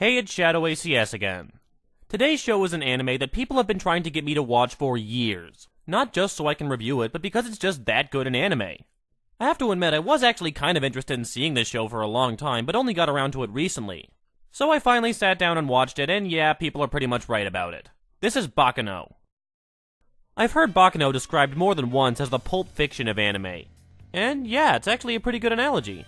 Hey, it's ShadowACS again. Today's show is an anime that people have been trying to get me to watch for years. Not just so I can review it, but because it's just that good an anime. I have to admit, I was actually kind of interested in seeing this show for a long time, but only got around to it recently. So I finally sat down and watched it, and yeah, people are pretty much right about it. This is Baccano. I've heard Baccano described more than once as the Pulp Fiction of anime. And yeah, it's actually a pretty good analogy.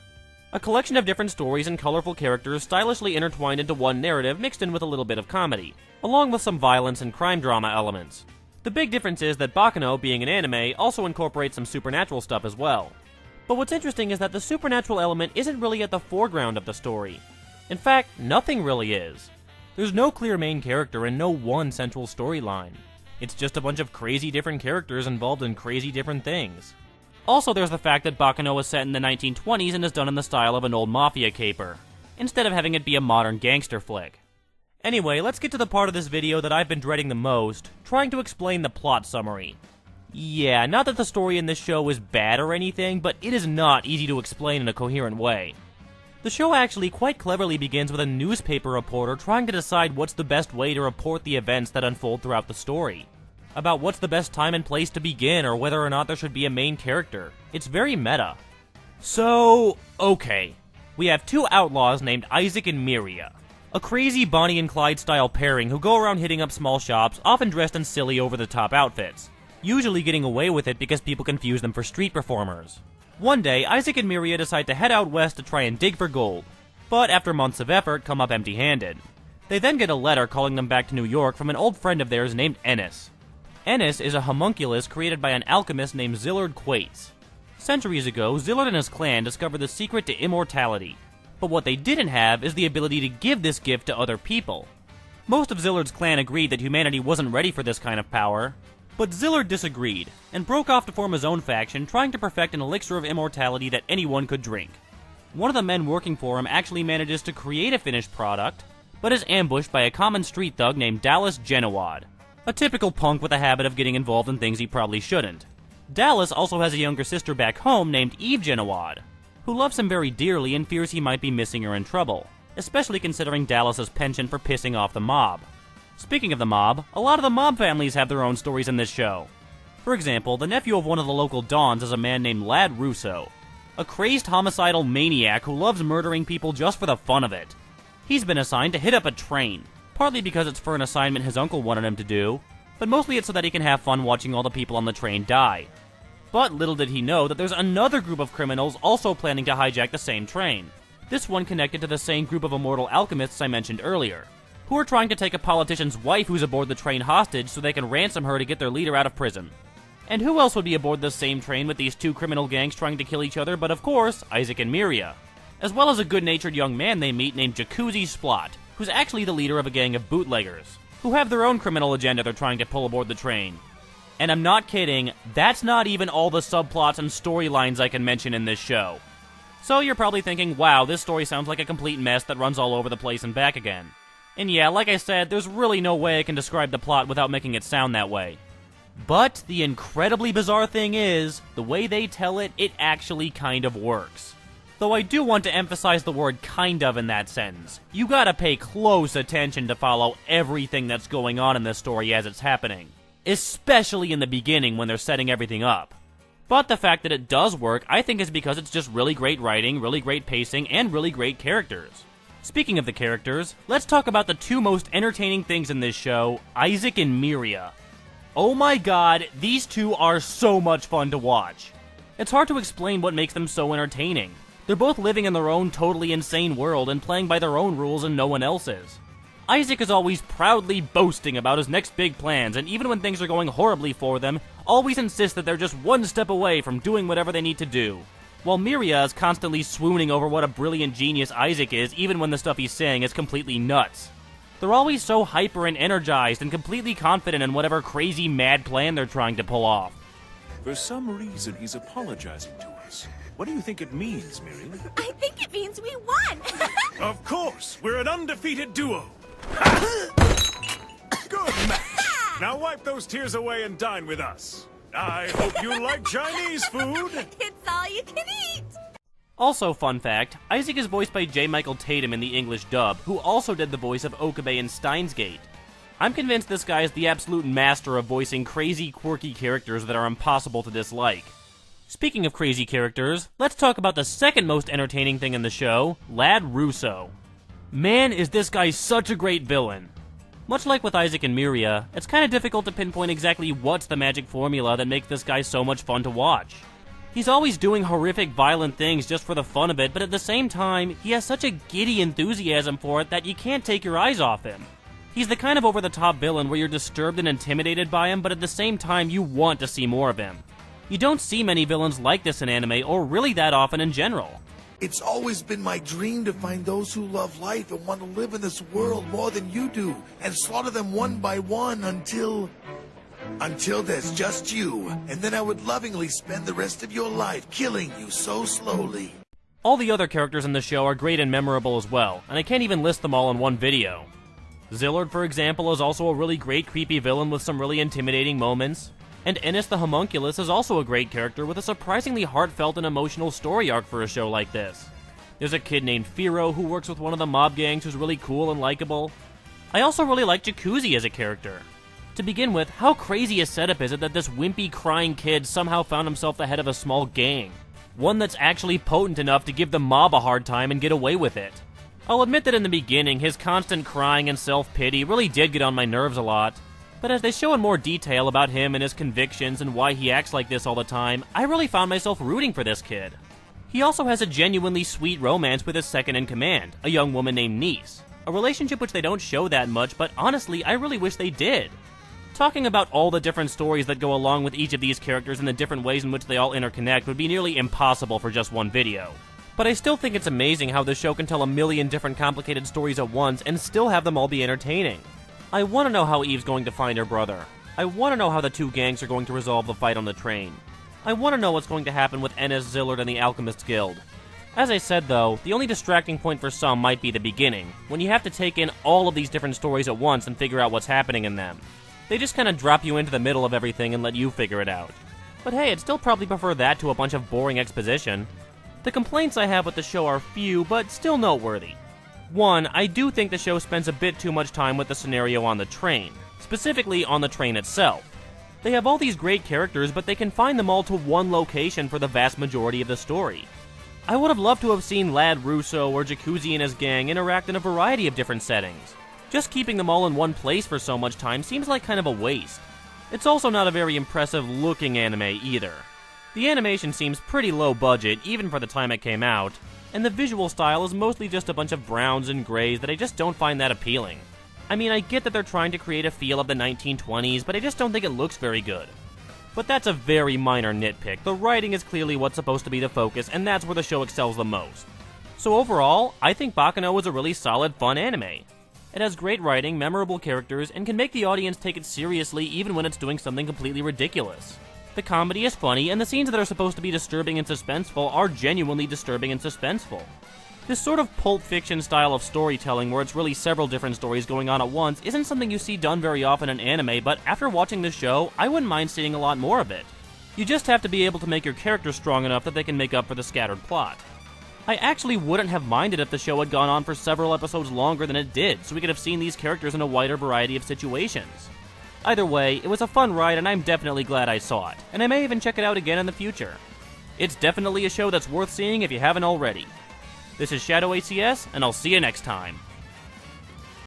A collection of different stories and colorful characters stylishly intertwined into one narrative mixed in with a little bit of comedy, along with some violence and crime drama elements. The big difference is that Baccano, being an anime, also incorporates some supernatural stuff as well. But what's interesting is that the supernatural element isn't really at the foreground of the story. In fact, nothing really is. There's no clear main character and no one central storyline. It's just a bunch of crazy different characters involved in crazy different things. Also, there's the fact that Baccano is set in the 1920s and is done in the style of an old mafia caper, instead of having it be a modern gangster flick. Anyway, let's get to the part of this video that I've been dreading the most, trying to explain the plot summary. Yeah, not that the story in this show is bad or anything, but it is not easy to explain in a coherent way. The show actually quite cleverly begins with a newspaper reporter trying to decide what's the best way to report the events that unfold throughout the story. About what's the best time and place to begin, or whether or not there should be a main character. It's very meta. So, okay. We have two outlaws named Isaac and Miria. A crazy Bonnie and Clyde style pairing who go around hitting up small shops, often dressed in silly over-the-top outfits. Usually getting away with it because people confuse them for street performers. One day, Isaac and Miria decide to head out west to try and dig for gold. But after months of effort, come up empty-handed. They then get a letter calling them back to New York from an old friend of theirs named Ennis. Ennis is a homunculus created by an alchemist named Zillard Quates. Centuries ago, Zillard and his clan discovered the secret to immortality. But what they didn't have is the ability to give this gift to other people. Most of Zillard's clan agreed that humanity wasn't ready for this kind of power, but Zillard disagreed, and broke off to form his own faction, trying to perfect an elixir of immortality that anyone could drink. One of the men working for him actually manages to create a finished product, but is ambushed by a common street thug named Dallas Genowad. A typical punk with a habit of getting involved in things he probably shouldn't. Dallas also has a younger sister back home named Eve Genowad, who loves him very dearly and fears he might be missing her in trouble, especially considering Dallas's penchant for pissing off the mob. Speaking of the mob, a lot of the mob families have their own stories in this show. For example, the nephew of one of the local dons is a man named Lad Russo, a crazed homicidal maniac who loves murdering people just for the fun of it. He's been assigned to hit up a train, partly because it's for an assignment his uncle wanted him to do, but mostly it's so that he can have fun watching all the people on the train die. But little did he know that there's another group of criminals also planning to hijack the same train. This one connected to the same group of immortal alchemists I mentioned earlier, who are trying to take a politician's wife who's aboard the train hostage so they can ransom her to get their leader out of prison. And who else would be aboard this same train with these two criminal gangs trying to kill each other but of course, Isaac and Miria, as well as a good-natured young man they meet named Jacuzzi Splot, who's actually the leader of a gang of bootleggers, who have their own criminal agenda they're trying to pull aboard the train. And I'm not kidding, that's not even all the subplots and storylines I can mention in this show. So you're probably thinking, wow, this story sounds like a complete mess that runs all over the place and back again. And yeah, like I said, there's really no way I can describe the plot without making it sound that way. But the incredibly bizarre thing is, the way they tell it, it actually kind of works. Though I do want to emphasize the word kind of in that sentence. You gotta pay close attention to follow everything that's going on in this story as it's happening. Especially in the beginning when they're setting everything up. But the fact that it does work, I think is because it's just really great writing, really great pacing, and really great characters. Speaking of the characters, let's talk about the two most entertaining things in this show, Isaac and Miria. Oh my god, these two are so much fun to watch. It's hard to explain what makes them so entertaining. They're both living in their own totally insane world and playing by their own rules and no one else's. Isaac is always proudly boasting about his next big plans, and even when things are going horribly for them, always insists that they're just one step away from doing whatever they need to do. While Miria is constantly swooning over what a brilliant genius Isaac is, even when the stuff he's saying is completely nuts. They're always so hyper and energized and completely confident in whatever crazy mad plan they're trying to pull off. For some reason, he's apologizing to us. What do you think it means, Miriam? I think it means we won! Of course! We're an undefeated duo! Good match! Now wipe those tears away and dine with us. I hope you like Chinese food! It's all you can eat! Also, fun fact, Isaac is voiced by J. Michael Tatum in the English dub, who also did the voice of Okabe in Steins Gate. I'm convinced this guy is the absolute master of voicing crazy, quirky characters that are impossible to dislike. Speaking of crazy characters, let's talk about the second most entertaining thing in the show, Lad Russo. Man, is this guy such a great villain. Much like with Isaac and Miria, it's kind of difficult to pinpoint exactly what's the magic formula that makes this guy so much fun to watch. He's always doing horrific, violent things just for the fun of it, but at the same time, he has such a giddy enthusiasm for it that you can't take your eyes off him. He's the kind of over-the-top villain where you're disturbed and intimidated by him, but at the same time, you want to see more of him. You don't see many villains like this in anime, or really that often in general. It's always been my dream to find those who love life and want to live in this world more than you do, and slaughter them one by one until there's just you, and then I would lovingly spend the rest of your life killing you so slowly. All the other characters in the show are great and memorable as well, and I can't even list them all in one video. Zillard, for example, is also a really great creepy villain with some really intimidating moments, and Ennis the Homunculus is also a great character with a surprisingly heartfelt and emotional story arc for a show like this. There's a kid named Firo who works with one of the mob gangs who's really cool and likable. I also really like Jacuzzi as a character. To begin with, how crazy a setup is it that this wimpy, crying kid somehow found himself the head of a small gang? One that's actually potent enough to give the mob a hard time and get away with it. I'll admit that in the beginning, his constant crying and self-pity really did get on my nerves a lot, but as they show in more detail about him and his convictions and why he acts like this all the time, I really found myself rooting for this kid. He also has a genuinely sweet romance with his second-in-command, a young woman named Nice, a relationship which they don't show that much, but honestly, I really wish they did. Talking about all the different stories that go along with each of these characters and the different ways in which they all interconnect would be nearly impossible for just one video. But I still think it's amazing how the show can tell a million different complicated stories at once and still have them all be entertaining. I want to know how Eve's going to find her brother. I want to know how the two gangs are going to resolve the fight on the train. I want to know what's going to happen with Ennis, Zillard, and the Alchemists Guild. As I said though, the only distracting point for some might be the beginning, when you have to take in all of these different stories at once and figure out what's happening in them. They just kind of drop you into the middle of everything and let you figure it out. But hey, I'd still probably prefer that to a bunch of boring exposition. The complaints I have with the show are few, but still noteworthy. One, I do think the show spends a bit too much time with the scenario on the train, specifically on the train itself. They have all these great characters, but they confine them all to one location for the vast majority of the story. I would have loved to have seen Lad Russo or Jacuzzi and his gang interact in a variety of different settings. Just keeping them all in one place for so much time seems like kind of a waste. It's also not a very impressive looking anime either. The animation seems pretty low budget, even for the time it came out, and the visual style is mostly just a bunch of browns and grays that I just don't find that appealing. I mean, I get that they're trying to create a feel of the 1920s, but I just don't think it looks very good. But that's a very minor nitpick. The writing is clearly what's supposed to be the focus, and that's where the show excels the most. So overall, I think Baccano is a really solid, fun anime. It has great writing, memorable characters, and can make the audience take it seriously even when it's doing something completely ridiculous. The comedy is funny, and the scenes that are supposed to be disturbing and suspenseful are genuinely disturbing and suspenseful. This sort of Pulp Fiction style of storytelling where it's really several different stories going on at once isn't something you see done very often in anime, but after watching this show, I wouldn't mind seeing a lot more of it. You just have to be able to make your characters strong enough that they can make up for the scattered plot. I actually wouldn't have minded if the show had gone on for several episodes longer than it did, so we could have seen these characters in a wider variety of situations. Either way, it was a fun ride and I'm definitely glad I saw it, and I may even check it out again in the future. It's definitely a show that's worth seeing if you haven't already. This is ShadowACS, and I'll see you next time.